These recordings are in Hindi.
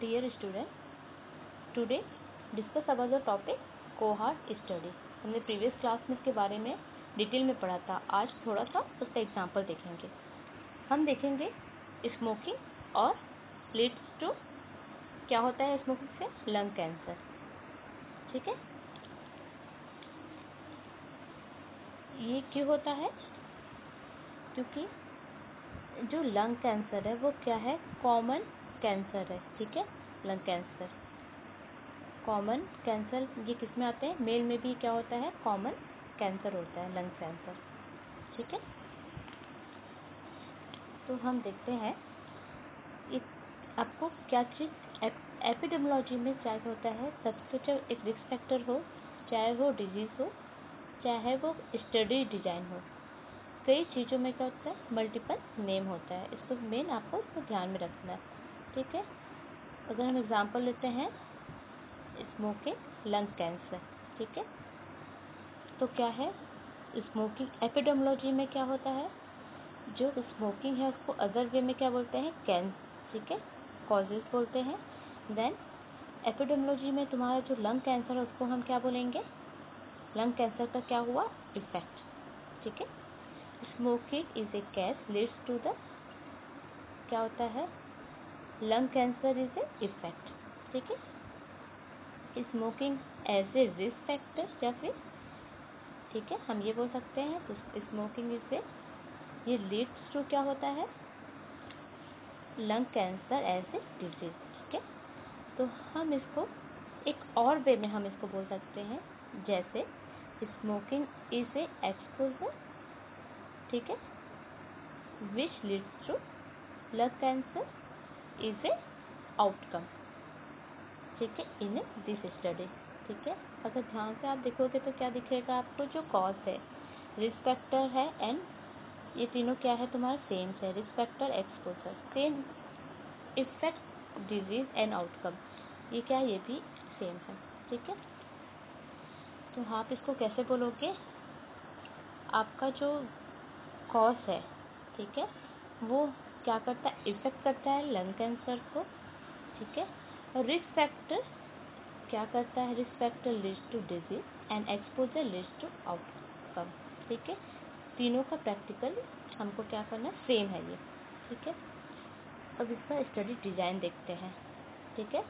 Dear student, today discuss about the topic cohort study. हमने प्रीवियस क्लास में इसके बारे में डिटेल में पढ़ा था। आज थोड़ा सा उसका एग्जांपल देखेंगे। हम देखेंगे स्मोकिंग और लीड्स टू क्या होता है स्मोकिंग से लंग कैंसर। ठीक है, ये क्यों होता है? क्योंकि जो लंग कैंसर है वो क्या है, कॉमन कैंसर है। ठीक है, लंग कैंसर कॉमन कैंसर ये किस में आते हैं? मेल में भी क्या होता है, कॉमन कैंसर होता है, लंग कैंसर। ठीक है, तो हम देखते हैं आपको क्या चीज़ एपिडेमियोलॉजी में चाहे होता है, सबसे चाहे एक रिस्क फैक्टर हो, चाहे वो डिजीज़ हो, चाहे वो स्टडी डिजाइन हो, कई चीज़ों में क्या होता है, मल्टीपल नेम होता है। इसको मेन आपको इसको ध्यान में रखना है। ठीक है, अगर हम एग्जांपल लेते हैं स्मोकिंग लंग कैंसर। ठीक है, तो क्या है स्मोकिंग एपिडेमियोलॉजी में क्या होता है, जो स्मोकिंग है उसको अदर वे में क्या बोलते हैं, ठीक है, कॉजेज बोलते हैं। देन एपिडेमियोलॉजी में तुम्हारा जो लंग कैंसर है उसको हम क्या बोलेंगे, लंग कैंसर का क्या हुआ, इफेक्ट। ठीक है, smoking is a case leads to the क्या होता है, lung cancer is a effect. ठीक है, smoking as a risk factor या फिर ठीक है हम ये बोल सकते हैं तो स्मोकिंग इज ए ये लीड्स टू क्या होता है, lung cancer as a disease. ठीक है, तो हम इसको एक और वे में हम इसको बोल सकते हैं, जैसे स्मोकिंग इज ए एक्सपोजर, ठीक है, which leads to lung cancer is a outcome. ठीक है, इन दिस स्टडी। ठीक है, अगर ध्यान से आप देखोगे तो क्या दिखेगा आपको, जो कॉज है रिस्क फैक्टर है एंड ये तीनों क्या है तुम्हारा सेम है, risk factor exposure same, effect disease and outcome ये क्या है, ये भी सेम है। ठीक है, तो आप इसको कैसे बोलोगे, आपका जो कॉज है ठीक है वो क्या करता है, इफेक्ट करता है लंग कैंसर को। ठीक है, और रिस्क फैक्टर क्या करता है, risk factor leads to disease and exposure leads to outcome. ठीक है, तीनों का प्रैक्टिकल हमको क्या करना है, सेम है ये। ठीक है, अब इसका स्टडी डिजाइन देखते हैं। ठीक है,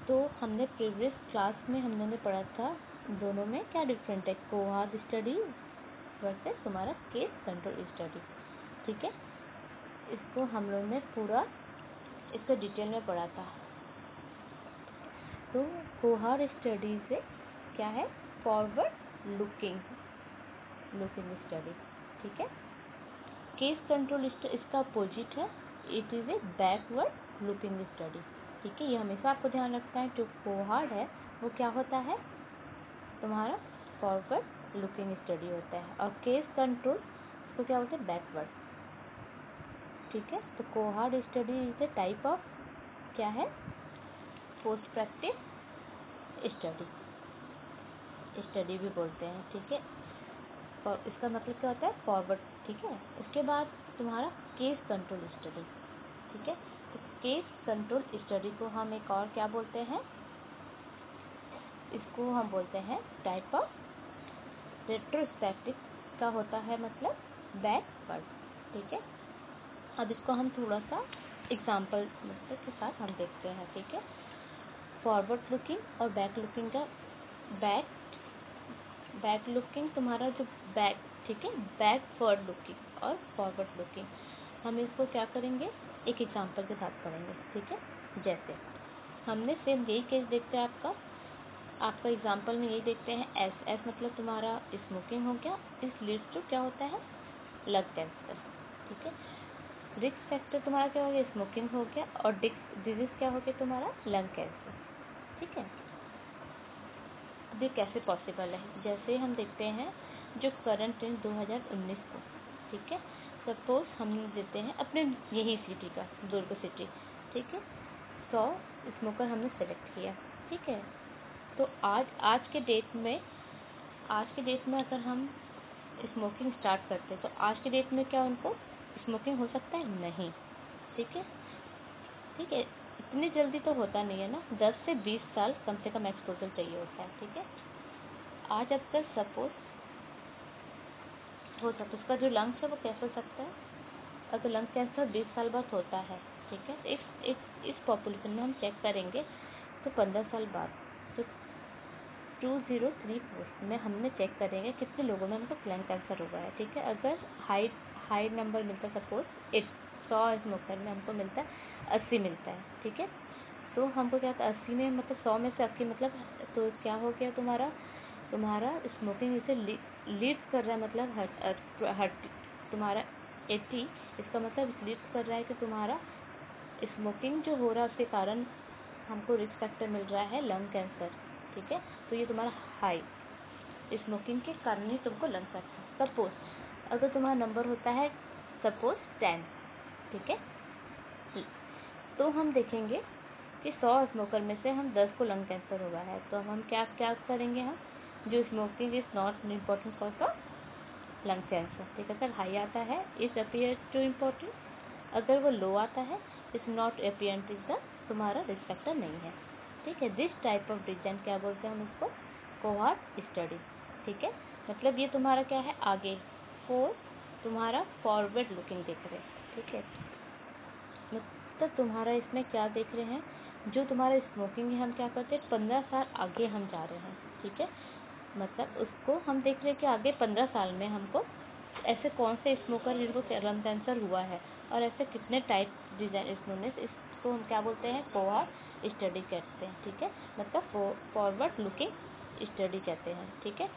तो हमने प्रीवियस क्लास में हमने पढ़ा था दोनों में क्या डिफरेंट है, कोहॉर्ट स्टडी वर्सेस तुम्हारा केस कंट्रोल स्टडी। ठीक है, इसको हम लोग ने पूरा इसका डिटेल में पढ़ा था। तो कोहॉर्ट स्टडी से क्या है, फॉरवर्ड लुकिंग स्टडी। ठीक है, केस कंट्रोल इसका अपोजिट है, it is a backward looking study. ठीक है, ये हमेशा आपको ध्यान रखना है, जो कोहॉर्ट है वो क्या होता है तुम्हारा फॉरवर्ड लुकिंग स्टडी होता है, और केस कंट्रोल इसको क्या बोलते हैं, बैकवर्ड। ठीक है, तो cohort study is a type of क्या है, पोस्टप्रैक्टिव स्टडी भी बोलते हैं। ठीक है, और इसका मतलब क्या होता है, फॉरवर्ड। ठीक है, उसके बाद तुम्हारा केस कंट्रोल स्टडी। ठीक है, तो केस कंट्रोल स्टडी को हम एक और क्या बोलते हैं, इसको हम बोलते हैं टाइप ऑफ रेट्रोस्पेक्टिव का होता है, मतलब बैकवर्ड। ठीक है, अब इसको हम थोड़ा सा एग्जाम्पल मतलब के साथ हम देखते हैं। ठीक है, फॉरवर्ड लुकिंग और बैक लुकिंग का बैक लुकिंग तुम्हारा जो बैक, ठीक है, बैकवर्ड लुकिंग और फॉरवर्ड लुकिंग हम इसको क्या करेंगे, एक एग्जांपल के साथ पढ़ेंगे। ठीक है, जैसे हमने सेम यही केस देखते हैं, आपका एग्जांपल में यही देखते हैं, एस मतलब तुम्हारा स्मोकिंग हो गया, इस लीड्स टू क्या होता है, लंग कैंसर। ठीक है, रिस्क फैक्टर तुम्हारा क्या हो गया, स्मोकिंग हो गया, और डिजीज क्या हो गया तुम्हारा, लंग कैंसर। ठीक है, ये कैसे पॉसिबल है, जैसे हम देखते हैं जो करंट है 2019 को। ठीक है, सपोज हम देते हैं अपने यही सिटी का, दुर्ग सिटी। ठीक है, 100 स्मोकर हमने सेलेक्ट किया। ठीक है, तो आज के डेट में अगर हम स्मोकिंग स्टार्ट करते हैं तो आज के डेट में क्या उनको स्मोकिंग हो सकता है, नहीं। ठीक है, इतनी जल्दी तो होता नहीं है ना, 10 से 20 साल कम से कम एक्सपोजर चाहिए होता है। ठीक है, आज अगर सपोज हो सकता उसका जो लंग्स है वो कैसा हो सकता है, अगर लंग कैंसर 20 साल बाद होता है, ठीक है, इस पॉपुलेशन में हम चेक करेंगे तो 15 साल बाद, तो 2034 में हमने चेक करेंगे कितने लोगों में हमको लंग कैंसर हुआ है। ठीक है, अगर हाई नंबर मिलता है, सपोज 100 स्मोकर में हमको मिलता है 80 मिलता है। ठीक है, तो हमको क्या था 80 में मतलब 100 में से 80 मतलब, तो क्या हो गया तुम्हारा स्मोकिंग इसे लीड कर रहा है, मतलब हट तुम्हारा 80, इसका मतलब लीड कर रहा है कि तुम्हारा स्मोकिंग जो हो रहा है उसके कारण हमको रिस्क फैक्टर मिल रहा है लंग कैंसर। ठीक है, तो ये तुम्हारा हाई स्मोकिंग के कारण ही तुमको लंग कैंसर। सपोज अगर तुम्हारा नंबर होता है सपोज 10, ठीक है, तो हम देखेंगे कि 100 स्मोकर में से हम 10 को लंग कैंसर हुआ है, तो हम क्या करेंगे, हम जो smoking is not important cause of lung cancer. ठीक है, अगर हाई आता है इज अपीयर टू इम्पोर्टेंट, अगर वो लो आता है इज नॉट अपीयरेंट, इज द तुम्हारा रिस्क फैक्टर नहीं है। ठीक है, दिस टाइप ऑफ डिजाइन क्या बोलते हैं हम इसको, कोहॉर्ट स्टडी। ठीक है, मतलब ये तुम्हारा क्या है आगे तुम्हारा फॉरवर्ड लुकिंग देख रहे हैं। ठीक है, मतलब तुम्हारा इसमें क्या देख रहे हैं, जो तुम्हारा स्मोकिंग है हम क्या करते हैं 15 साल आगे हम जा रहे हैं। ठीक है, मतलब उसको हम देख रहे हैं कि आगे 15 साल में हमको ऐसे कौन से स्मोकर जिनको लंग कैंसर हुआ है और ऐसे कितने टाइप डिजाइन इसको हम क्या बोलते हैं, कोहॉर्ट स्टडी कहते हैं। ठीक है, मतलब फॉरवर्ड लुकिंग स्टडी कहते हैं। ठीक है,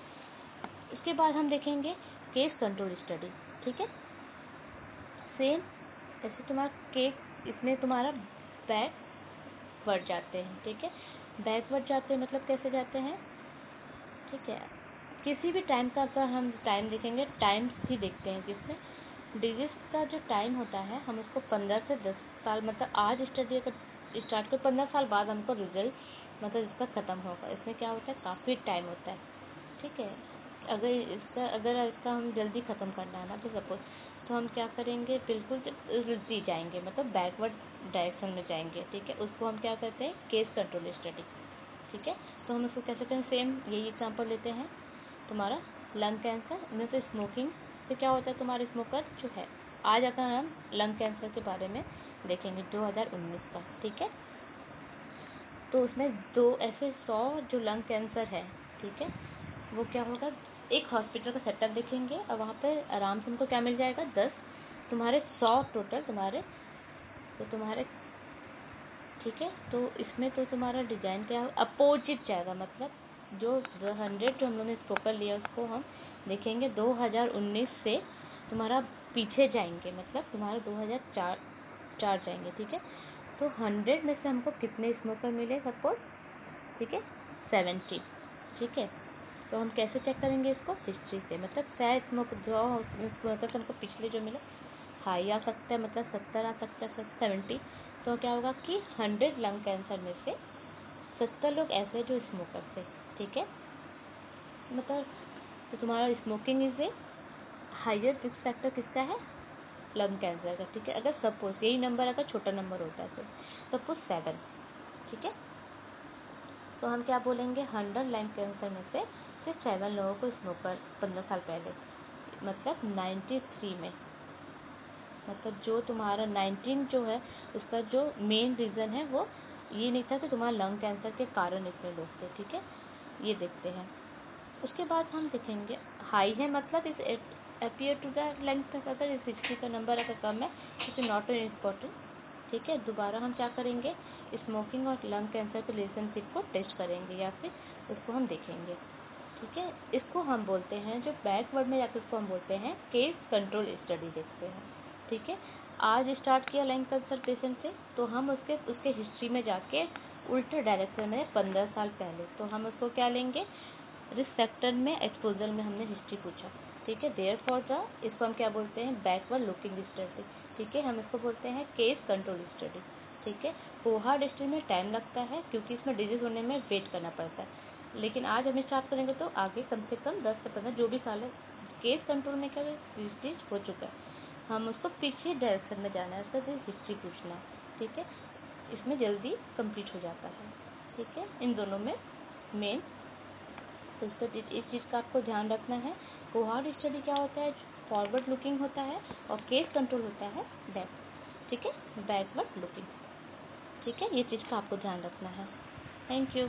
इसके बाद हम देखेंगे केस कंट्रोल स्टडी। ठीक है, सेम ऐसे तुम्हारा केस, इसमें तुम्हारा बैकवर्ड जाते हैं। ठीक है, बैकवर्ड जाते हैं मतलब कैसे जाते हैं, ठीक है, किसी भी टाइम का अगर हम टाइम देखेंगे, टाइम ही देखते हैं जिसमें डिजीज का जो टाइम होता है हम उसको 15 से 10 साल, मतलब आज स्टडी अगर स्टार्ट कर 15 साल बाद हमको रिजल्ट मतलब इसका ख़त्म होगा। इसमें क्या होता है काफ़ी टाइम होता है। ठीक है, अगर इसका हम जल्दी ख़त्म करना है ना, तो सपोज तो हम क्या करेंगे, बिल्कुल उल्टी जाएंगे, मतलब बैकवर्ड डायरेक्शन में जाएंगे। ठीक है, उसको हम क्या कहते हैं, केस कंट्रोल स्टडी। ठीक है, तो हम उसको कैसे करें, सेम यही एग्जांपल लेते हैं, तुम्हारा लंग कैंसर में से स्मोकिंग से क्या होता है, तुम्हारे स्मोकर जो है आज अगर हम लंग कैंसर के बारे में देखेंगे 2019 का। ठीक है, तो उसमें 2 ऐसे 100 जो लंग कैंसर है, ठीक है, वो क्या होगा, एक हॉस्पिटल का सेटअप देखेंगे और वहाँ पे आराम से उनको क्या मिल जाएगा 10 तुम्हारे 100 टोटल तुम्हारे, तो तुम्हारे ठीक है, तो इसमें तो तुम्हारा डिजाइन क्या अपोजिट जाएगा, मतलब जो 100 जो हम लोगों ने स्पोकर लिया उसको हम देखेंगे 2019 से तुम्हारा पीछे जाएंगे, मतलब तुम्हारा 2004 जाएंगे। ठीक है, तो 100 में से हमको कितने स्मोकर मिले सपोज, ठीक है 70। ठीक है, तो हम कैसे चेक करेंगे इसको, हिस्ट्री से, मतलब शायद स्मोकर हमको पिछले जो मिले हाई आ सकता है, मतलब 70 आ सकता है, 70। तो क्या होगा कि 100 लंग कैंसर में से 70 लोग ऐसे जो स्मोकर थे। ठीक है, मतलब तो तुम्हारा smoking is A higher risk factor किसका है, लंग कैंसर का। ठीक है, अगर सपोज यही नंबर अगर छोटा नंबर होता है तो सपोज 7। ठीक है, तो हम क्या बोलेंगे 100 लंग कैंसर में से सिर्फ 7 लोगों को स्मोकर 15 साल पहले, मतलब 93 में, मतलब जो तुम्हारा 19 जो है उसका जो मेन रीज़न है वो ये नहीं था कि तुम्हारा लंग कैंसर के कारण इतने लोग थे। ठीक है, ये देखते हैं। उसके बाद हम देखेंगे हाई है मतलब इस appear to the lung cancer, अगर इस 60 का नंबर अगर कम है इट इज नॉट इम्पोर्टेंट। ठीक है, दोबारा हम क्या करेंगे, स्मोकिंग और लंग कैंसर के रिलेशनशिप को टेस्ट करेंगे या फिर उसको हम देखेंगे। ठीक है, इसको हम बोलते हैं जो बैकवर्ड में जाकर उसको हम बोलते हैं केस कंट्रोल स्टडी देखते हैं। ठीक है, आज स्टार्ट किया लंग कैंसर पेशेंट से, तो हम उसके हिस्ट्री में जाके उल्टे डायरेक्शन में 15 साल पहले, तो हम उसको क्या लेंगे, रिस्क फैक्टर में एक्सपोजर में हमने हिस्ट्री पूछा। ठीक है, देयर फॉर द इसको हम क्या बोलते हैं, बैकवर्ड लुकिंग स्टडी। ठीक है, हम इसको बोलते हैं केस कंट्रोल स्टडी। ठीक है, कोहॉर्ट स्टडी में टाइम लगता है क्योंकि इसमें डिजीज होने में वेट करना पड़ता है, लेकिन आज हम स्टार्ट करेंगे तो आगे कम से कम 10 से 15 जो भी साल है, केस कंट्रोल में क्या डिजीज हो चुका है, हम उसको पीछे डायरेक्शन में जाना है, उसका हिस्ट्री पूछना है। ठीक है, इसमें जल्दी कंप्लीट हो जाता है। ठीक है, इन दोनों में मेन तो इस चीज़ का आपको ध्यान रखना है। कोहॉर्ट स्टडी क्या होता है, फॉरवर्ड लुकिंग होता है, और केस कंट्रोल होता है बैक। ठीक है, बैकवर्ड लुकिंग। ठीक है, ये चीज़ का आपको ध्यान रखना है। Thank you.